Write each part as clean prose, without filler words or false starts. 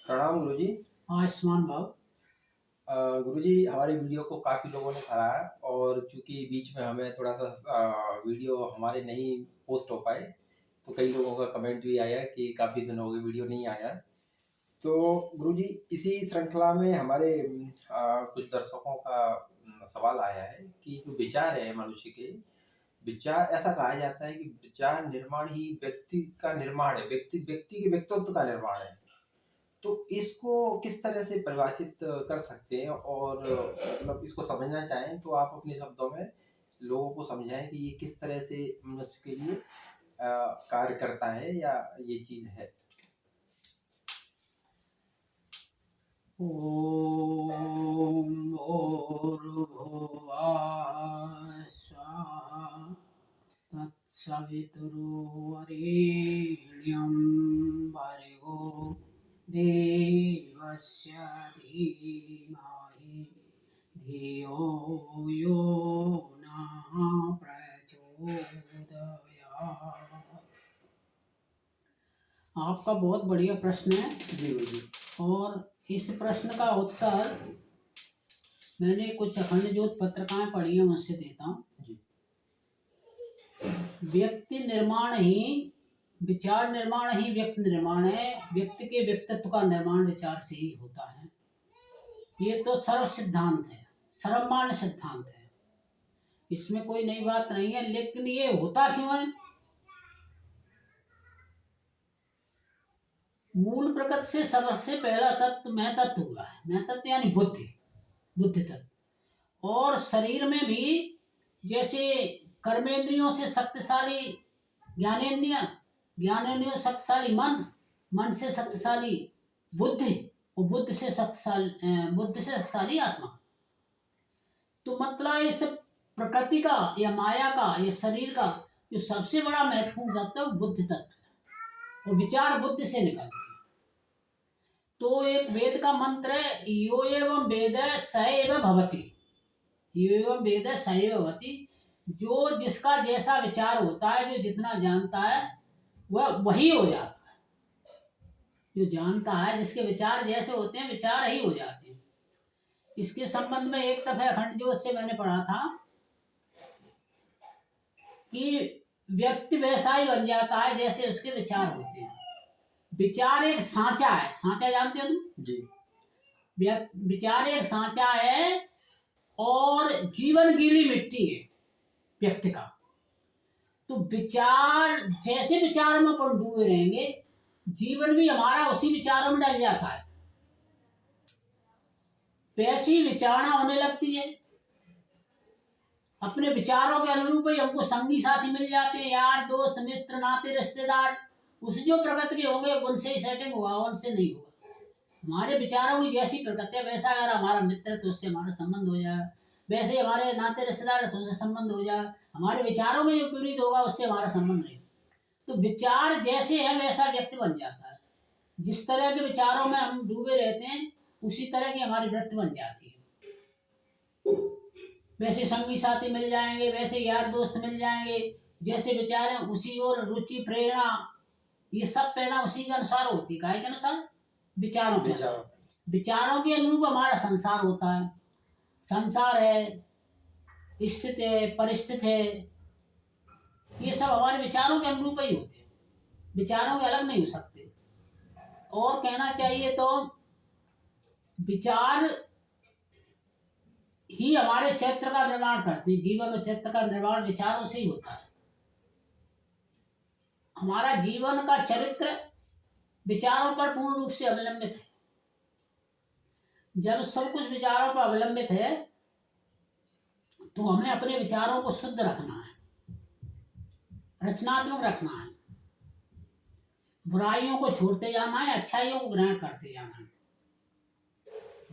प्रणाम गुरुजी। आयुष्मान भाव। गुरुजी, हमारी वीडियो को काफ़ी लोगों ने सराहा और चूँकि बीच में हमें थोड़ा-सा वीडियो हमारे नहीं पोस्ट हो पाए, तो कई लोगों का कमेंट भी आया कि काफ़ी दिन हो गए वीडियो नहीं आया। तो गुरुजी, इसी श्रृंखला में हमारे कुछ दर्शकों का सवाल आया है कि जो विचार है मनुष्य के, विचार ऐसा कहा जाता है कि विचार निर्माण ही व्यक्ति का निर्माण है, व्यक्ति व्यक्ति के व्यक्तित्व का निर्माण है। तो इसको किस तरह से परिभाषित कर सकते हैं और मतलब इसको समझना चाहें तो आप अपने शब्दों में लोगों को समझाएं कि ये किस तरह से मनुष्य के लिए कार्य करता है या ये चीज है। ओम भूर्भुवः स्वः तत्सवितुर्वरेण्यं भर्गो देवस्य धीमहि धियो यो नः प्रचोदयात्। आपका बहुत बढ़िया प्रश्न है जी जी। और इस प्रश्न का उत्तर मैंने कुछ अखंड ज्योत पत्रिकाएं पढ़ी हैं, उनसे देता हूँ। व्यक्ति निर्माण ही विचार निर्माण ही व्यक्ति निर्माण है। व्यक्ति के व्यक्तित्व का निर्माण विचार से ही होता है। ये तो सर्व सिद्धांत है, सर्वमान्य सिद्धांत है, इसमें कोई नई बात नहीं है। लेकिन ये होता क्यों है? मूल प्रकृति से सबसे पहला तत्व मैं तत्व हुआ है। मैं तत्व यानी बुद्धि, बुद्धि तत्व। और शरीर में भी जैसे कर्मेंद्रियों से शक्तिशाली ज्ञानेंद्रिय, ज्ञानेंद्रियों से शक्तिशाली मन, मन से शक्तिशाली बुद्धि और बुद्धि से शक्तिशाली आत्मा। तो मतलब इस प्रकृति का या माया का या शरीर का जो सबसे बड़ा महत्वपूर्ण तत्व है वो बुद्धि तत्व है और विचार बुद्धि से निकलते हैं। तो एक वेद का मंत्र है, यो एवं वेद स एव भवति। यो एवं वेद स एव भवति। जो जिसका जैसा विचार होता है, जो जितना जानता है वह वही हो जाता है। जो जानता है, जिसके विचार जैसे होते हैं विचार ही हो जाते हैं। इसके संबंध में एक दफे अखंड ज्योत से मैंने पढ़ा था कि व्यक्ति वैसा ही बन जाता है जैसे उसके विचार होते हैं। विचार एक सांचा है, सांचा जानते हो तुम जी। विचार एक सांचा है और जीवन गीली मिट्टी है व्यक्ति का। तो विचार जैसे विचारों में अपन डूबे रहेंगे, जीवन भी हमारा उसी विचारों में डल जाता है, वैसी विचारणा होने लगती है। अपने विचारों के अनुरूप ही हमको संगी साथी मिल जाते हैं, यार दोस्त मित्र नाते रिश्तेदार। उस जो प्रकृति के होंगे उनसे ही सेटिंग होगा, उनसे नहीं होगा। हमारे विचारों की जैसी प्रकृति है वैसा अगर हमारा मित्र तो उससे हमारा संबंध हो जाए, वैसे हमारे नाते रिश्तेदार तो उनसे संबंध हो जाए। हमारे विचारों में जो विपरीत होगा उससे हमारा संबंध नहीं। तो विचार जैसे है वैसा व्यक्ति बन जाता है। जिस तरह के विचारों में हम डूबे रहते हैं उसी तरह की हमारी वृत्ति बन जाती है। वैसे संगी साथी मिल जाएंगे, वैसे यार दोस्त मिल जाएंगे, जैसे विचार हैं उसी और रुचि प्रेरणा ये सब पैदा उसी के अनुसार होती है। काय के अनुसार? विचारों के अनुसार। विचारों के अनुरूप हमारा संसार होता है। संसार है, स्थित है, परिस्थित है, ये सब हमारे विचारों के अनुरूप ही होते हैं। विचारों के अलग नहीं हो सकते। और कहना चाहिए तो विचार ही हमारे चरित्र का निर्माण करते हैं। जीवन और चरित्र का निर्माण विचारों से ही होता है। हमारा जीवन का चरित्र विचारों पर पूर्ण रूप से अवलंबित है। जब सब कुछ विचारों पर अवलंबित है तो हमें अपने विचारों को शुद्ध रखना है, रचनात्मक रखना है, बुराइयों को छोड़ते जाना है, अच्छाइयों को ग्रहण करते जाना है।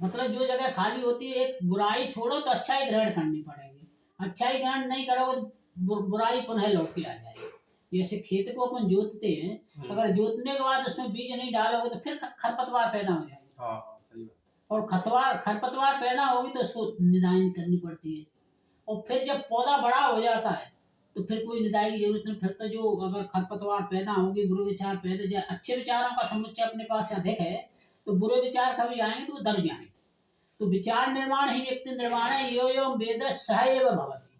मतलब जो जगह खाली होती है, एक बुराई छोड़ो तो अच्छाई ग्रहण करनी पड़ेगी। अच्छाई ग्रहण नहीं करोगे बुराई पुनः लौट के आ जाएगी। जैसे खेत को अपन जोतते हैं, अगर जोतने के बाद उसमें बीज नहीं डालोगे तो फिर खरपतवार पैदा हो जाएगी। हाँ, सही बात। और खरपतवार पैदा होगी तो उसको निदाई करनी पड़ती है। और फिर जब पौधा बड़ा हो जाता है तो फिर कोई निदाई की जरूरत नहीं। फिर तो जो अगर खरपतवार पैदा होगी, बुरे विचार पैदा, अच्छे विचारों का समुच्चय अपने पास अधिक है तो बुरे विचार कभी आएंगे तो वो दब जाएंगे। तो विचार निर्माण ही व्यक्ति निर्माण है। यो यो वेद सह एव भवति।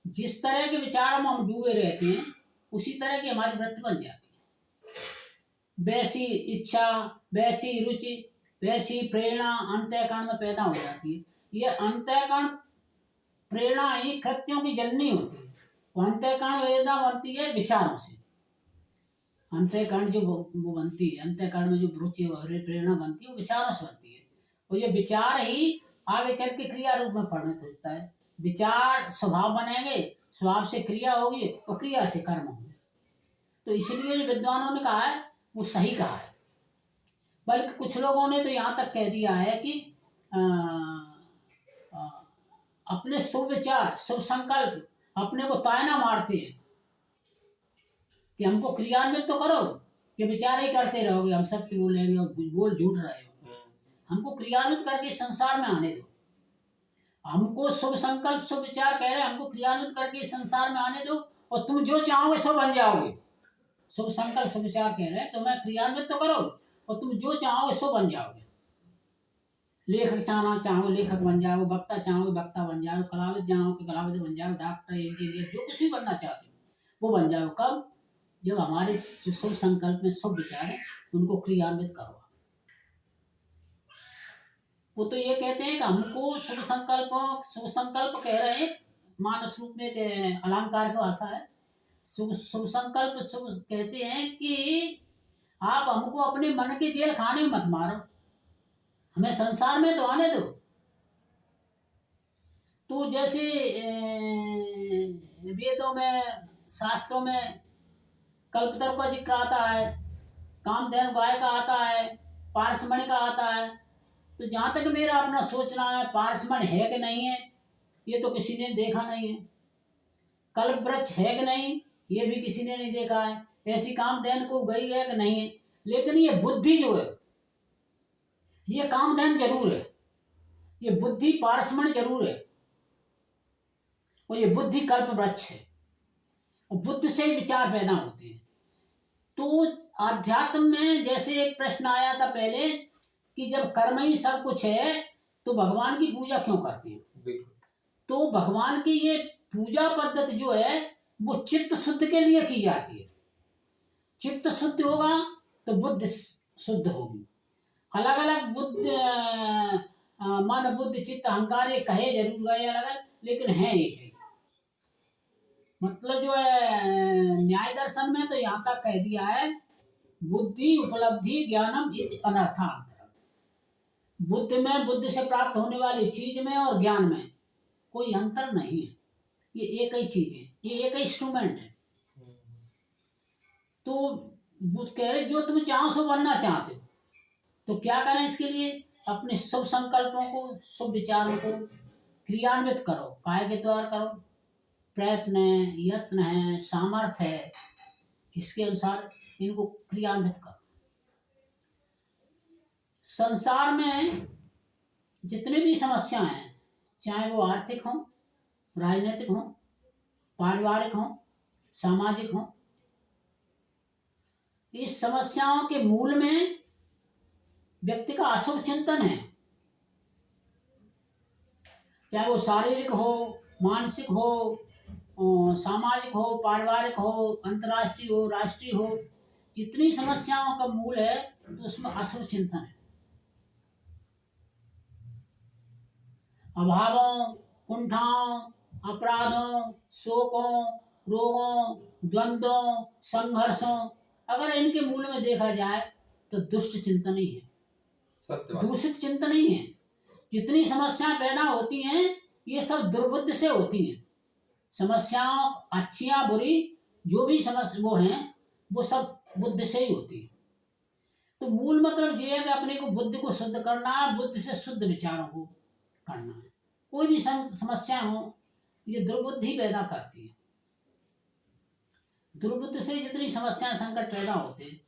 जिस तरह के विचारों में हम डूबे रहते हैं उसी तरह की हमारी वृत्ति बन जाती है। वैसी इच्छा, वैसी रुचि, वैसी प्रेरणा अंतःकरण में पैदा हो जाती है। ये अंतःकरण प्रेरणा ही कृत्यों की जननी होती है। अंतःकरण वेदना बनती है विचारों से। अंतःकरण जो वो बनती है, अंतःकरण में जो रुचि और प्रेरणा बनती है वो विचारों से बनती है। और ये विचार ही आगे चल के क्रिया रूप में परिणत होता है। विचार स्वभाव बनेंगे, स्वभाव से क्रिया होगी और क्रिया से कर्म होंगे। तो इसलिए जो विद्वानों ने कहा है वो सही कहा है। बल्कि कुछ लोगों ने तो यहाँ तक कह दिया है कि आ, आ, अपने शुभ विचार, शुभ संकल्प अपने को तायना मारते हैं कि हमको क्रियान्वित तो करो, कि विचार ही करते रहोगे, हम सत्य बोलेंगे और बोल झूठ रहे हो। हमको क्रियान्वित करके संसार में आने दो। हमको शुभ संकल्प, शुभ विचार कह रहे हैं, हमको क्रियान्वित करके संसार में आने दो और तुम जो चाहोगे सो बन जाओगे। शुभ संकल्प, शुभ विचार कह रहे हैं तो मैं क्रियान्वित तो करो और तुम जो चाहोगे सो बन जाओगे। लेखक चाहो लेखक बन जाओ, वक्ता चाहो वक्ता बन जाओ, कलाविद चाहो कि कलाविद बन जाओ, डॉक्टर, इंजीनियर, जो कुछ भी बनना चाहते हो वो बन जाओ। कब? जब हमारे जो शुभ संकल्प में शुभ विचार है उनको क्रियान्वित करो। वो तो ये कहते हैं कि हमको शुभ संकल्प कह रहे हैं, मानस रूप में अलंकार की भाषा है। शुभ संकल्प शुभ कहते हैं कि आप हमको अपने मन के जेल खाने में मत मारो, हमें संसार में तो आने दो। तो जैसे वेदों में, शास्त्रों में कल्पतरु का जिक्र आता है, कामधेनु गाय का आता है, पारसमणि का आता है। तो जहां तक मेरा अपना सोचना है, पारसमणि है कि नहीं है ये तो किसी ने देखा नहीं है। कल्प वृक्ष है कि नहीं ये भी किसी ने नहीं देखा है। ऐसी कामधेनु को गई है कि नहीं है। लेकिन ये बुद्धि जो है, ये कामधेनु जरूर है, ये बुद्धि पारसमणि जरूर है, और ये बुद्धि कल्प वृक्ष है। और बुद्धि से ही विचार पैदा होते हैं। तो आध्यात्म में जैसे एक प्रश्न आया था पहले कि जब कर्म ही सब कुछ है तो भगवान की पूजा क्यों करते हैं। तो भगवान की ये पूजा पद्धति जो है वो चित्त शुद्ध के लिए की जाती है। चित्त शुद्ध होगा तो बुद्धि शुद्ध होगी। अलग अलग मन बुद्धि चित्त अहंकार ये कहे जरूर गए अलग अलग, लेकिन है एक है। मतलब जो है न्याय दर्शन में तो यहाँ तक कह दिया है बुद्धि उपलब्धि ज्ञानम इति अनर्थांतरम। बुद्धि में, बुद्धि से प्राप्त होने वाली चीज में और ज्ञान में कोई अंतर नहीं है। ये एक ही चीज है, ये एक ही इंस्ट्रूमेंट है। तो बुद्ध कह रहे जो तुम चाहो सो बनना चाहते हो तो क्या करें इसके लिए? अपने शुभ संकल्पों को, शुभ विचारों को क्रियान्वित करो। काय के द्वारा करो, प्रयत्न है, यत्न है, सामर्थ्य है, इसके अनुसार इनको क्रियान्वित करो। संसार में जितने भी समस्याएं हैं, चाहे वो आर्थिक हो, राजनीतिक हो, पारिवारिक हो, सामाजिक हो, इस समस्याओं के मूल में व्यक्ति का अशुभ चिंतन है। चाहे वो शारीरिक हो, मानसिक हो, सामाजिक हो, पारिवारिक हो, अंतर्राष्ट्रीय हो, राष्ट्रीय हो, जितनी समस्याओं का मूल है तो उसमें अशुभ चिंतन है। अभावों, कुंठाओं, अपराधों, शोकों, रोगों, द्वंद्वों, संघर्षों, अगर इनके मूल में देखा जाए तो दुष्ट चिंतन ही है, दूषित चिंतन ही है। जितनी समस्याएं पैदा होती हैं ये सब दुर्बुद्धि से होती हैं। समस्याओं अच्छियां बुरी जो भी समस्या वो हैं वो सब बुद्धि से ही होती है। तो मूल मतलब ये है कि अपने को बुद्धि को शुद्ध करना है, बुद्धि से शुद्ध विचारों को करना है। कोई भी समस्या हो ये दुर्बुद्धि पैदा करती है। दुर्बुद्धि से जितनी समस्याएं संकट पैदा होते हैं।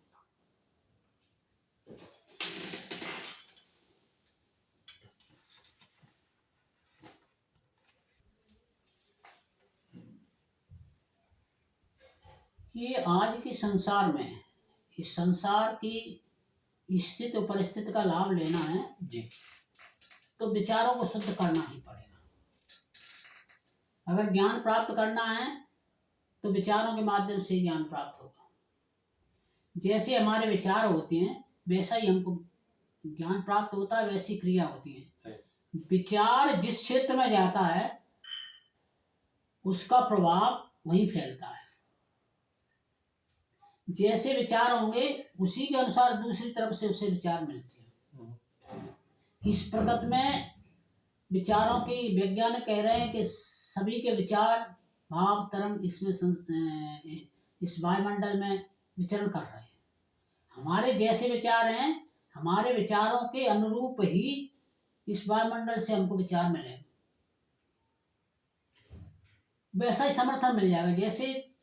ये आज के संसार में, इस संसार की स्थित और परिस्थिति का लाभ लेना है जी। तो विचारों को शुद्ध करना ही पड़ेगा। अगर ज्ञान प्राप्त करना है तो विचारों के माध्यम से ज्ञान प्राप्त होगा। जैसे हमारे विचार होते हैं वैसा ही हमको ज्ञान प्राप्त होता है, वैसी क्रिया होती है। विचार जिस क्षेत्र में जाता है उसका प्रभाव वहीं फैलता है। जैसे विचार होंगे उसी के अनुसार दूसरी तरफ से उसे विचार मिलते हैं। इस प्रगति में विचारों की वैज्ञानिक कह रहे हैं कि सभी के विचार भाव तरंग इस वायुमंडल में विचरण कर रहे हैं। हमारे जैसे विचार हैं, हमारे विचारों के अनुरूप ही इस वायुमंडल से हमको विचार मिले, वैसा ही समर्थन मिल जाएगा। जैसे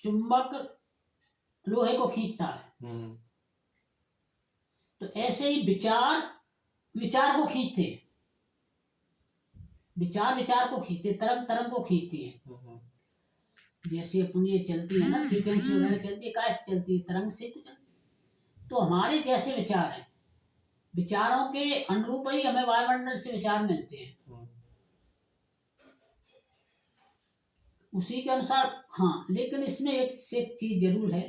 चुंबक लोहे को खींचता है तो ऐसे ही विचार को खींचते हैं। विचार को खींचते, तरंग को खींचती है। जैसे अपन ये चलती है ना, फ्रीक्वेंसी वगैरह चलती है, कैसे चलती है? तरंग से तो चलती है। तो हमारे जैसे विचार हैं, विचारों के अनुरूप ही हमें वायुमंडल से विचार मिलते हैं, उसी के अनुसार। हाँ, लेकिन इसमें एक चीज जरूर है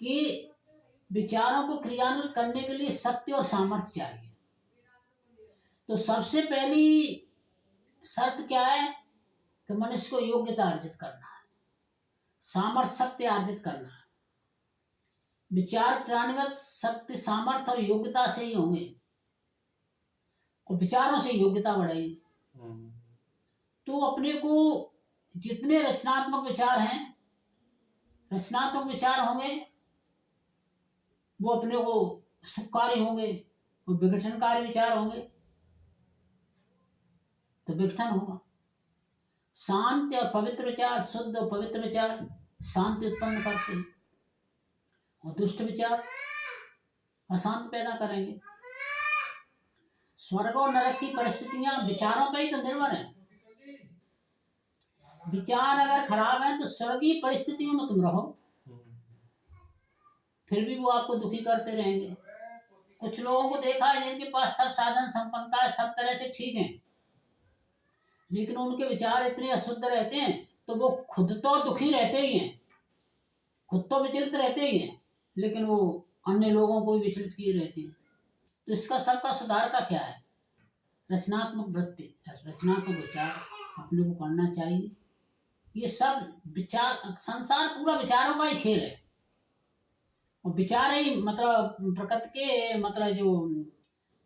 कि विचारों को क्रियान्वित करने के लिए शक्ति और सामर्थ्य चाहिए। तो सबसे पहली शर्त क्या है कि मनुष्य को योग्यता अर्जित करना है, सामर्थ्य शक्ति अर्जित करना है। विचार क्रियान्वित शक्ति सामर्थ्य और योग्यता से ही होंगे, और विचारों से योग्यता बढ़ेगी। तो अपने को जितने रचनात्मक विचार हैं, रचनात्मक विचार होंगे वो अपने को सुखकारी होंगे, और विघटनकारी विचार होंगे तो विघटन होगा। शांत और पवित्र विचार, शुद्ध और पवित्र विचार शांति उत्पन्न करते हैं, और दुष्ट विचार अशांत पैदा करेंगे। स्वर्ग और नरक की परिस्थितियां विचारों पर ही तो निर्भर है। विचार अगर खराब है तो स्वर्गीय परिस्थितियों में तुम रहो, फिर भी वो आपको दुखी करते रहेंगे। कुछ लोगों को देखा है जिनके पास सब साधन संपन्नता है, सब तरह से ठीक है, लेकिन उनके विचार इतने अशुद्ध रहते हैं तो वो खुद तो दुखी रहते ही हैं, खुद तो विचलित रहते ही हैं, लेकिन वो अन्य लोगों को भी विचलित किए रहते हैं। तो इसका सबका सुधार का क्या है? रचनात्मक वृत्ति, रचनात्मक विचार अपने को करना चाहिए। ये सब विचार, संसार पूरा विचारों का ही खेल है, और विचार ही मतलब प्रकृति के, मतलब जो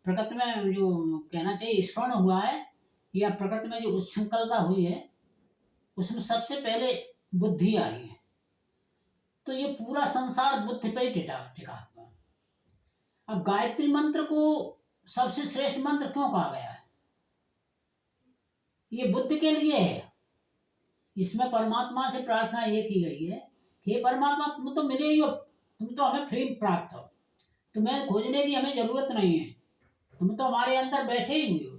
प्रकृति में जो कहना चाहिए स्फुरण हुआ है, या प्रकृति में जो उच्छृंखलता हुई है, उसमें सबसे पहले बुद्धि आई है। तो ये पूरा संसार बुद्धि पे ही टिका हुआ। अब गायत्री मंत्र को सबसे श्रेष्ठ मंत्र क्यों कहा गया है? ये बुद्धि के लिए है। इसमें परमात्मा से प्रार्थना ये की गई है कि हे परमात्मा, तुम तो मिले ही हो, तुम तो हमें फ्री प्राप्त हो, तुम्हें खोजने की हमें जरूरत नहीं है, तुम तो हमारे अंदर बैठे ही हुए हो,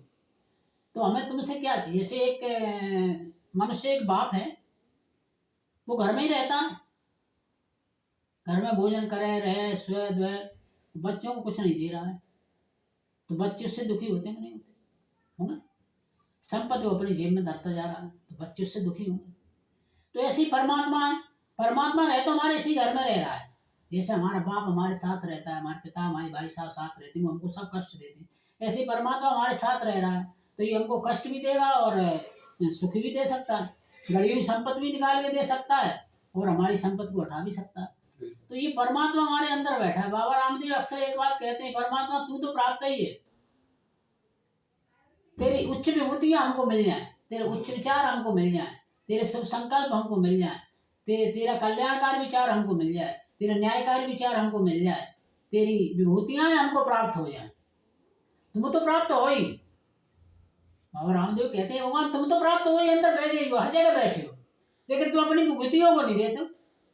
तो हमें तुमसे क्या चाहिए? जैसे एक मनुष्य, एक बाप है, वो घर में ही रहता है, घर में भोजन करे रहे, सोए धोए, बच्चों को कुछ नहीं दे रहा है, तो बच्चे उससे दुखी होते हैं? नहीं होते होंगे। संपत्ति वो अपनी जेब में धरता जा रहा है तो बच्चे उससे दुखी होंगे। तो ऐसे ही परमात्मा है, परमात्मा रहे तो हमारे इसी घर में रह रहा है। जैसे हमारा बाप हमारे साथ रहता है, हमारे पिता हमारे भाई साहब साथ रहते हैं, वो हमको सब कष्ट देते हैं, ऐसे परमात्मा हमारे साथ रह रहा है, तो ये हमको कष्ट भी देगा और सुख भी दे सकता है, गड़ी हुई संपत्ति भी निकाल के दे सकता है, और हमारी संपत्ति को हटा भी सकता है। तो ये परमात्मा हमारे अंदर बैठा है। बाबा रामदेव अक्सर एक बात कहते हैं, परमात्मा तू तो प्राप्त ही है, तेरी उच्च विभूतियां हमको मिल जाए, तेरे उच्च विचार हमको मिल जाए, तेरे शुभ संकल्प हमको मिल जाए, तेरा कल्याणकारी विचार हमको मिल जाए, तेरा न्यायकारी विचार हमको मिल जाए, तेरी विभूतियां हमको प्राप्त हो जाए। तुम तो प्राप्त हो ही। बाबा रामदेव कहते हैं भगवान तुम तो प्राप्त हो ही, अंदर बैठे ही हो, हर जगह बैठे हो, लेकिन तुम अपनी विभूतियों को नहीं देते।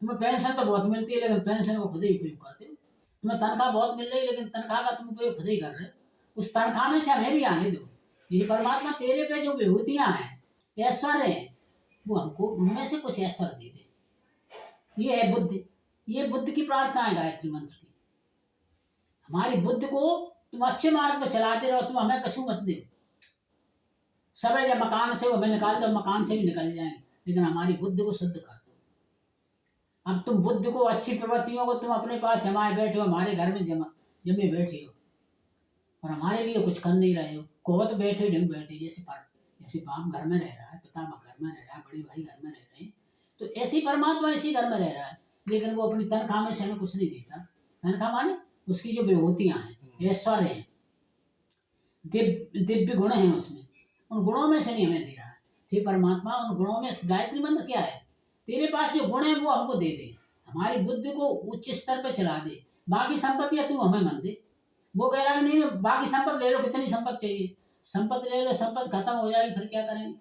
तुम्हें पेंशन तो बहुत मिलती है, लेकिन पेंशन को खुद ही उपयोग करते हो। तुम्हें तनख्वाह बहुत मिल रही है, लेकिन तनख्वाह का तुम उपयोग खुद ही कर रहे हो। उस तनख्वाह में से हमें भी आने दो। ये परमात्मा तेरे पे जो विभूतियां हैं, ऐश्वर्य है, वो हमको उनमें से कुछ ऐश्वर्य दे दे। ये है बुद्धि, ये बुद्धि की प्रार्थना है गायत्री मंत्र की। हमारी बुद्धि को तुम अच्छे मार्ग पर चलाते रहो, तुम हमें कछु मत दो। सब जब मकान से हमें निकाल दो, मकान से भी निकल जाएंगे, लेकिन हमारी बुद्धि को शुद्ध कर दो। अब तुम बुद्धि को, अच्छी प्रवृत्तियों को तुम अपने पास जमाए बैठे हो, हमारे घर में जमे बैठे हो, और हमारे लिए कुछ कर नहीं रहे हो। को तो बैठे ढंग बैठे, जैसे बाप घर में रह रहा है, पिता घर में रह रहा है, बड़े भाई घर में रह रहे हैं, तो ऐसी परमात्मा इसी घर में रह रहा है, लेकिन वो अपनी तनख्वाह में से हमें कुछ नहीं देता। तनख्वाह माने उसकी जो विभूतियां हैं, ऐश्वर्य हैं, दिव्य गुण हैं उसमें, उन गुणों में से नहीं हमें दे रहा है। हे परमात्मा, उन गुणों में गायत्री मंत्र क्या है, तेरे पास जो गुण है वो हमको दे दे, हमारी बुद्धि को उच्च स्तर पे चला दे, बाकी संपत्तियां तू हमें मन दे। वो कह रहा है नहीं, बाकी संपत्ति ले लो, कितनी संपत्ति चाहिए, संपत्ति ले लो, संपत्ति खत्म हो जाएगी, फिर क्या करेंगे,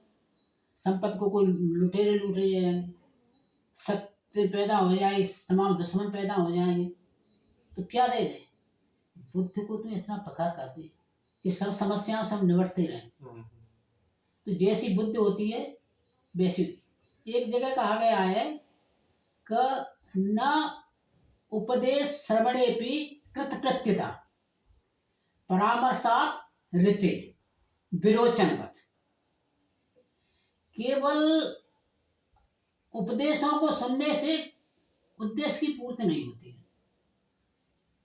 संपत्ति को कोई लुटेरे लूटे जाएंगे, सत्य पैदा हो जाएगी, तमाम दुश्मन पैदा हो जाएंगे, तो क्या दे दे। बुद्धि को तुम इतना पकड़ कर दे कि सब समस्याओं से हम निपटते रहें। तो जैसी बुद्धि होती है वैसी, एक जगह कहा गया है क न उपदेश श्रवणेपि कृतकृत्यता परामर्शात् ऋते विरोचनवत्। केवल उपदेशों को सुनने से उद्देश्य की पूर्ति नहीं होती है।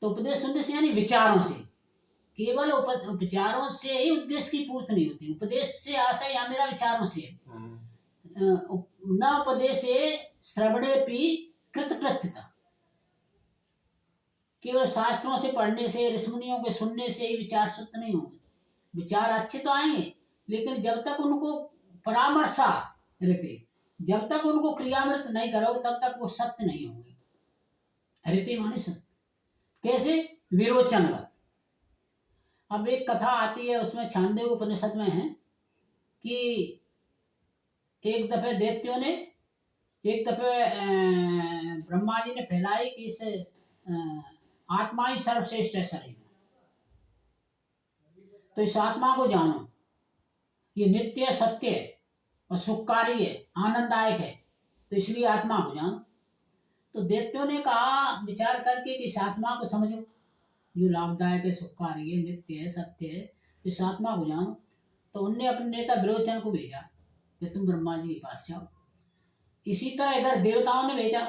तो उपदेश सुनने से यानी विचारों से, केवल विचारों से ही उद्देश्य की पूर्ति नहीं होती। उपदेश से आशय या मेरा विचारों से, न उपदेशे श्रवणेपि कृतकृत्यता, केवल शास्त्रों से पढ़ने से, ऋषिमुनियों के सुनने से ही विचार शुद्ध नहीं होंगे। विचार अच्छे तो आएंगे, लेकिन जब तक उनको परामर्शा रहते, जब तक उनको क्रियामृत नहीं करोगे तब तक वो सत्य नहीं होंगे। हरिते माने सत्य। कैसे? विरोचनवत। अब एक कथा आती है, उसमें छांदोग्य उपनिषद में है कि एक दफे दैत्यों ने, एक दफे ब्रह्मा जी ने फैलाई कि इस आत्मा ही सर्वश्रेष्ठ है शरीर, तो इस आत्मा को जानो, ये नित्य सत्य है और सुखकारी है, आनंददायक है, तो इसलिए आत्मा को जानो। तो दैत्यों ने कहा विचार करके कि इस आत्मा को समझो, जो लाभदायक है, सुखकारी है, नित्य है, सत्य है, तो इस आत्मा को जानो। तो उनने अपने नेता विरोचन को भेजा कि तुम ब्रह्मा जी के पास जाओ। इसी तरह इधर देवताओं ने भेजा,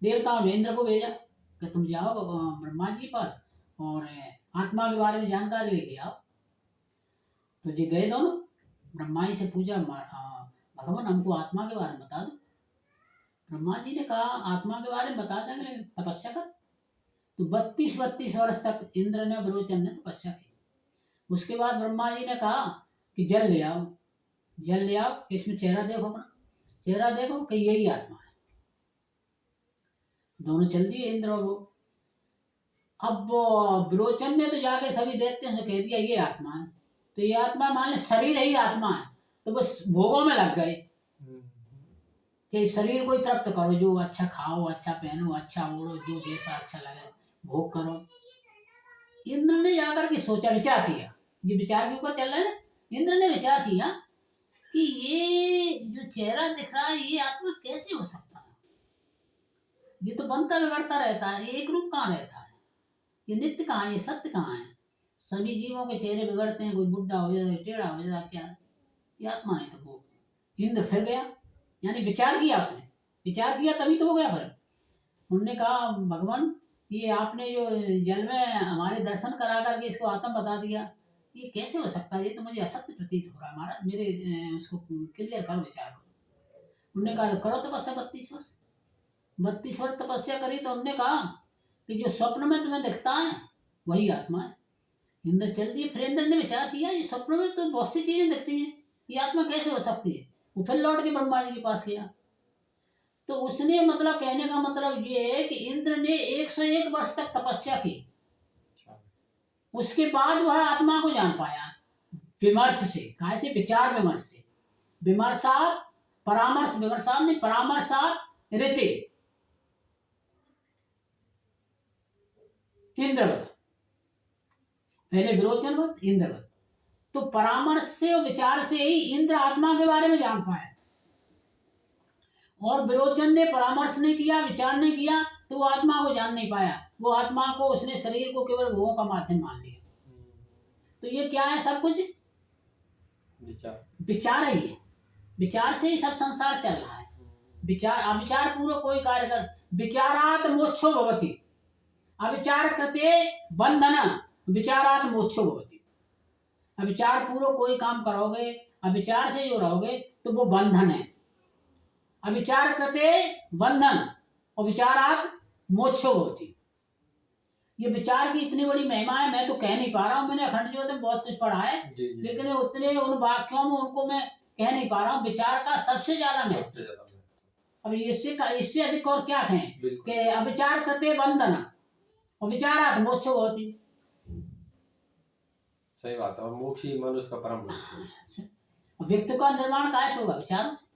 देवताओं ने इंद्र को भेजा कि तुम जाओ ब्रह्मा जी के पास और आत्मा के बारे में जानकारी लेके आओ। तो जी गए दोनों, ब्रह्मा जी से पूछा भगवान हमको आत्मा के बारे में बता दो। ब्रह्मा जी ने कहा आत्मा के बारे में बता देंगे, लेकिन तपस्या कर। तो 32 वर्ष तक इंद्र ने, विरोचन ने तपस्या की। उसके बाद ब्रह्मा जी ने कहा कि जल ले आओ, जल ले आओ, इसमें चेहरा देखो, अपना चेहरा देखो कि यही आत्मा है। दोनों चल दिए, इंद्र और वो। अब विरोचन ने तो जाके सभी दैत्यों से कह दिया ये आत्मा है, तो ये आत्मा मान ले शरीर ही आत्मा है, तो बस भोगों में लग गए कि शरीर को ही तृप्त करो, जो अच्छा खाओ, अच्छा पहनो, अच्छा ओढ़ो, जो जैसा अच्छा लगे भोग करो। इंद्र ने जाकर के सोचा, विचार किया, ये विचार के ऊपर चल रहा है ना, इंद्र ने विचार किया कि ये जो चेहरा दिख रहा है ये आत्मा कैसे हो सकता है, ये तो बनता बिगड़ता रहता है, एक रूप कहाँ रहता है, ये नित्य कहाँ है, ये सत्य कहाँ है। सभी जीवों के चेहरे बिगड़ते हैं, कोई बुढ़ा हो जाता है, टेढ़ा हो जाता, क्या ये आत्मा नहीं तो वो। इंद्र फिर गया, यानी विचार किया, उसने विचार किया तभी तो हो गया। फिर उन्होंने कहा भगवान ये आपने जो जल में हमारे दर्शन करा करके इसको आत्मा बता दिया, ये कैसे हो सकता है, ये तो मुझे असत्य प्रतीत हो रहा है, हमारा मेरे उसको क्लियर कर विचार करो। उन्होंने कहा करो तपस्या 32 वर्ष तपस्या करी। तो उन्होंने कहा कि जो स्वप्न में तुम्हें दिखता है वही आत्मा है। इंद्र चल दिए। फिर इंद्र ने विचार किया ये स्वप्न में तो बहुत सी चीजें दिखती हैं, ये आत्मा कैसे हो सकती है। वो फिर लौट के ब्रह्मा जी के पास गया। तो उसने मतलब कहने का मतलब ये है कि इंद्र ने 101 वर्ष तक तपस्या की, उसके बाद वह आत्मा को जान पाया विमर्श से। कहा से? विचार विमर्श से। विमर्शात परामर्श, विमर्शात नहीं परामर्शात ऋते इंद्रवत, पहले विरोचनवत इंद्रवत। तो परामर्श से और विचार से ही इंद्र आत्मा के बारे में जान पाया, और विरोचन ने परामर्श नहीं किया, विचार नहीं किया, तो वो आत्मा को जान नहीं पाया। वो आत्मा को, उसने शरीर को केवल भोगों का माध्यम मान लिया। तो ये क्या है, सब कुछ विचार है। ये विचार से ही सब संसार चल रहा है। विचार, अविचार पूर्वक कोई कार्य कर, विचारात मोक्षो भवति, अविचार कृते बंधन, विचारात मोक्षो भवति। अविचार पूर्वक कोई काम करोगे, अविचार से जो रहोगे तो वो बंधन है। अविचार कृते बंधन और विचारात मोक्षो भवति। ये विचार की इतनी बड़ी महिमा है, मैं तो कह नहीं पा रहा हूँ। मैंने अखंड ज्योति में बहुत कुछ पढ़ा है, लेकिन उतने उन वाक्यों में उनको मैं कह नहीं पा रहा हूँ। विचार का सबसे ज्यादा महत्व। अब इससे अधिक और क्या कहें कि अविचार करते बंधन और विचारात मोक्ष होती। सही बात है, और मोक्ष ही मनुष्य का परम लक्ष्य है। व्यक्ति का निर्माण कैसे होगा? विचारों से।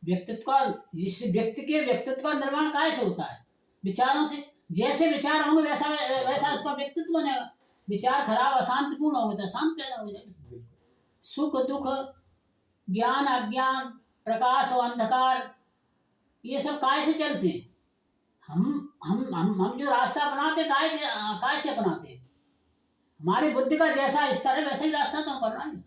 व्यक्तित्व का, जिस व्यक्ति के व्यक्तित्व का निर्माण कैसे होता है? विचारों से। जैसे विचार होंगे वैसा उसका व्यक्तित्व बनेगा। विचार खराब अशांतिपूर्ण होंगे तो अशांत पैदा हो जाएगा। सुख दुख, ज्ञान अज्ञान, प्रकाश और अंधकार, ये सब काय से चलते हैं? हम जो रास्ता बनाते काय से अपनाते हैं? हमारी बुद्धि का जैसा स्तर है वैसा ही रास्ता तो हम कर रहे हैं।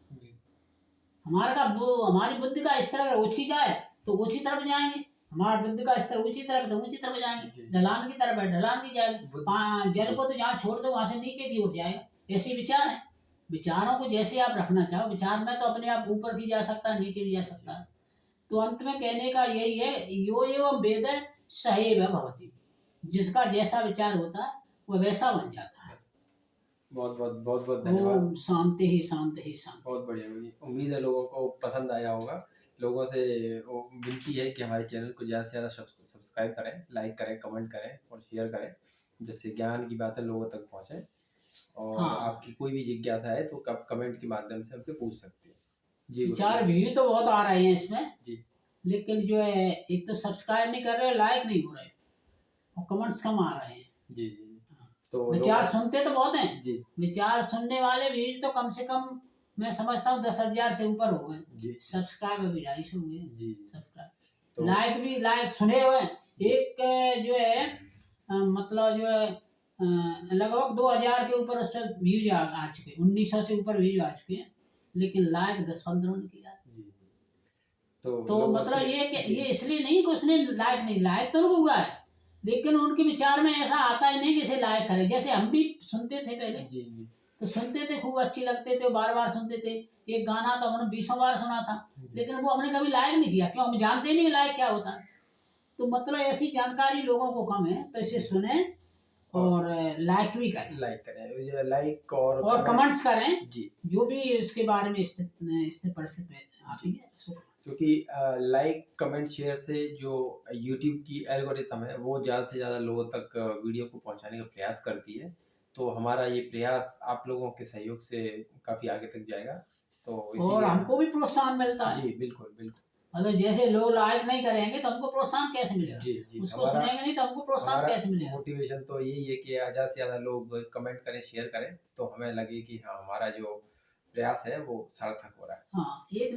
हमारी बुद्धि का स्तर अगर ऊंची जाए तो ऊंची तरफ जाएंगे, हमारी बुद्धि का स्तर ऊंची तरफ तो ऊंची तरफ जाएंगे। ढलान की तरफ है ढलान की जाएगा। जल को तो जहाँ छोड़ दो वहां से नीचे की ओर जाएगा। ऐसे विचार है। विचारों को जैसे आप रखना चाहो, विचार में तो अपने आप ऊपर भी जा सकता है, नीचे भी जा सकता है। तो अंत में कहने का यही है, यो एवं वेद सएव भवति। जिसका जैसा विचार होता है वो वैसा बन जाता है। बहुत धन्यवाद। ओम शांति ही शांति ही शांति। बहुत बढ़िया। उम्मीद है लोगों को पसंद आया होगा। लोगों से विनती है कि हमारे चैनल को ज़्यादा से ज़्यादा सब्सक्राइब करें, लाइक करें, कमेंट करें और शेयर करें, जिससे ज्ञान की बातें लोगों तक पहुँचे। और आपकी कोई भी जिज्ञासा है तो कमेंट के माध्यम से हमसे पूछ सकते हैं। जी, विचार व्यू तो बहुत आ रहे हैं इसमें जी, लेकिन जो है एक तो सब्सक्राइब नहीं कर रहे, लाइक नहीं हो रहे और कमेंट्स कम आ रहे हैं। जी। तो विचार सुनते तो बहुत हैं जी। विचार सुनने वाले व्यूज तो कम से कम मैं समझता हूँ 10,000 से ऊपर हो गए। सब्सक्राइब अभी 250 हुए जी सब्सक्राइब। तो लाइक सुने हुए एक जो है मतलब जो है लगभग 2,000 के ऊपर उस पर व्यूज आ चुके, 1,900 से ऊपर व्यूज आ चुके हैं, लेकिन लाइक 10-15 ने किया। तो मतलब ये कि ये इसलिए नहीं कि उसने लाइक नहीं, लाइक तो उनको हुआ है, लेकिन उनके विचार में ऐसा आता ही नहीं कि इसे लाइक करे। जैसे हम भी सुनते थे पहले तो सुनते थे, खूब अच्छी लगते थे, बार बार सुनते थे। एक गाना तो हमने 20 बार सुना था, लेकिन वो हमने कभी लाइक नहीं किया। क्यों? हम जानते नहीं लाइक क्या होता है। तो मतलब ऐसी जानकारी लोगों को कम है, तो इसे सुने और लाइक भी करें, लाइक और कमेंट्स करें जी, जो भी इसके बारे में स्थित परिस्थिति आती है। क्योंकि लाइक कमेंट शेयर से जो यूट्यूब की एल्गोरिथम है वो ज़्यादा से ज़्यादा लोगों तक वीडियो को पहुंचाने का प्रयास करती है। तो हमारा ये प्रयास आप लोगों के सहयोग से काफ़ी आगे तक जाएगा। तो और हमको भी प्रोत्साहन मिलता है। जी बिल्कुल। मतलब जैसे लोग लाइक नहीं करेंगे तो हमको प्रोत्साहन कैसे मिलेगा? जी। उसको सुनेंगे नहीं तो हमको प्रोत्साहन कैसे मिलेगा? मोटिवेशन तो यही है कि ज़्यादा से ज़्यादा लोग कमेंट करें, शेयर करें, तो हमें लगे कि हाँ हमारा जो प्रयास है वो सार्थक हो रहा है। हाँ, एक